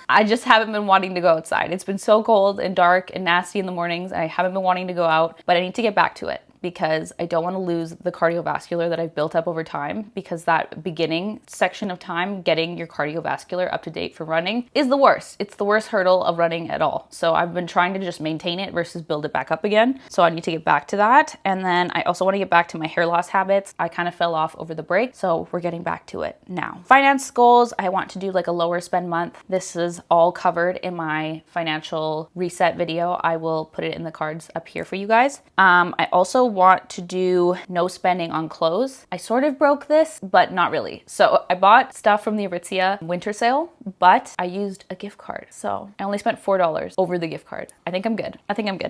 I just haven't been wanting to go outside. It's been so cold and dark and nasty in the mornings. I haven't been wanting to go out, but I need to get back to it because I don't want to lose the cardiovascular that I've built up over time, because that beginning section of time, getting your cardiovascular up to date for running, is the worst. It's the worst hurdle of running at all. So I've been trying to just maintain it versus build it back up again. So I need to get back to that. And then I also want to get back to my hair loss habits. I kind of fell off over the break, so we're getting back to it now. Finance goals, I want to do like a lower spend month. This is all covered in my financial reset video. I will put it in the cards up here for you guys. I also want to do no spending on clothes. I sort of broke this, but not really. So I bought stuff from the Aritzia winter sale, but I used a gift card. So I only spent $4 over the gift card. I think I'm good.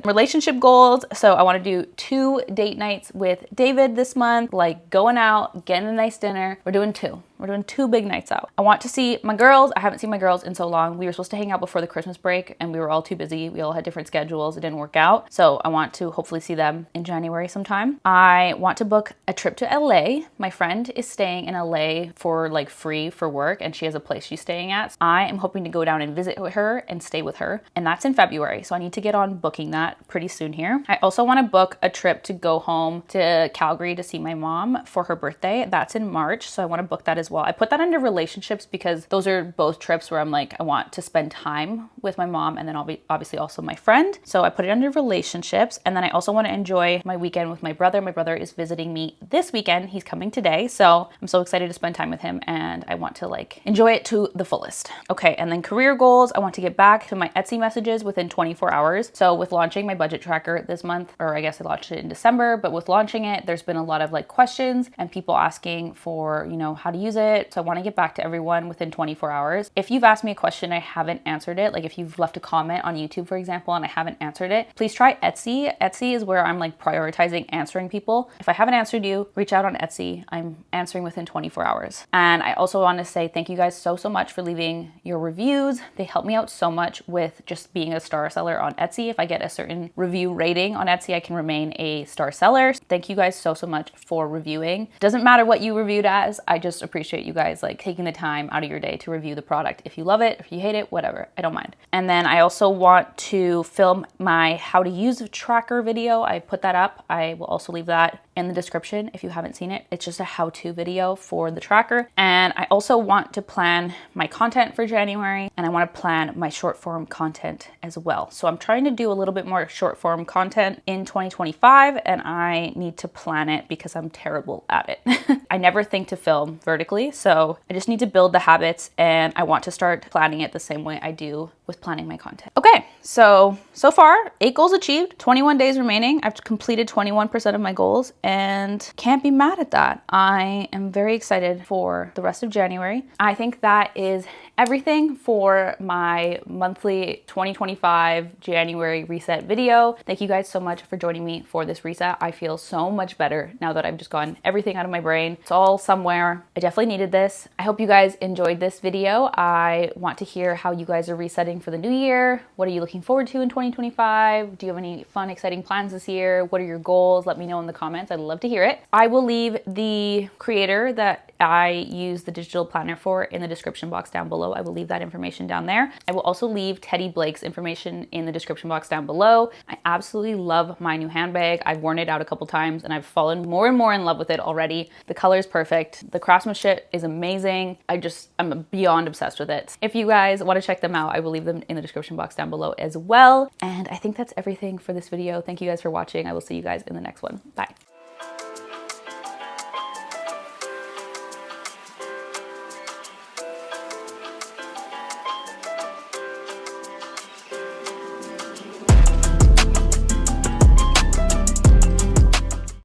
Relationship goals. So I want to do 2 date nights with David this month, like going out, getting a nice dinner. We're doing 2. We're doing 2 big nights out. I want to see my girls. I haven't seen my girls in so long. We were supposed to hang out before the Christmas break and we were all too busy. We all had different schedules. It didn't work out. So I want to hopefully see them in January sometime. I want to book a trip to LA. My friend is staying in LA for like free for work and she has a place she's staying at. I am hoping to go down and visit with her and stay with her. And that's in February. So I need to get on booking that pretty soon here. I also want to book a trip to go home to Calgary to see my mom for her birthday. That's in March. So I want to book that as well. I put that under relationships because those are both trips where I'm like, I want to spend time with my mom and then obviously also my friend. So I put it under relationships. And then I also want to enjoy my weekend with my brother. My brother is visiting me this weekend. He's coming today. So I'm so excited to spend time with him and I want to like enjoy it to the fullest. Okay. And then career goals. I want to get back to my Etsy messages within 24 hours. So with launching my budget tracker this month, or I guess I launched it in December, but with launching it, there's been a lot of like questions and people asking for, you know, how to use it. So I want to get back to everyone within 24 hours. If you've asked me a question, I haven't answered it. Like if you've left a comment on YouTube, for example, and I haven't answered it, please try Etsy. Etsy is where I'm like prioritizing answering people. If I haven't answered you, reach out on Etsy. I'm answering within 24 hours. And I also want to say thank you guys so much for leaving your reviews. They help me out so much with just being a star seller on Etsy. If I get a certain review rating on Etsy, I can remain a star seller. Thank you guys so much for reviewing. Doesn't matter what you reviewed as. I just appreciate you guys like taking the time out of your day to review the product. If you love it, if you hate it, whatever, I don't mind. And then I also want to film my how to use a tracker video. I put that up. I will also leave that in the description if you haven't seen it. It's just a how-to video for the tracker. And I also want to plan my content for January and I want to plan my short form content as well. So I'm trying to do a little bit more short form content in 2025 and I need to plan it because I'm terrible at it. I never think to film vertically, so I just need to build the habits and I want to start planning it the same way I do with planning my content. Okay, so far 8 goals achieved, 21 days remaining. I've completed 21% of my goals and can't be mad at that. I am very excited for the rest of January. I think that is everything for my monthly 2025 January reset video. Thank you guys so much for joining me for this reset. I feel so much better now that I've just gotten everything out of my brain. It's all somewhere. I definitely needed this. I hope you guys enjoyed this video. I want to hear how you guys are resetting for the new year. What are you looking forward to in 2025? Do you have any fun, exciting plans this year? What are your goals? Let me know in the comments. I'd love to hear it. I will leave the creator that I use the digital planner for in the description box down below. I will leave that information down there. I will also leave Teddy Blake's information in the description box down below. I absolutely love my new handbag. I've worn it out a couple times and I've fallen more and more in love with it already. The color is perfect. The craftsmanship is amazing. I'm beyond obsessed with it. If you guys want to check them out, I will leave them in the description box down below as well. And I think that's everything for this video. Thank you guys for watching. I will see you guys in the next one. Bye.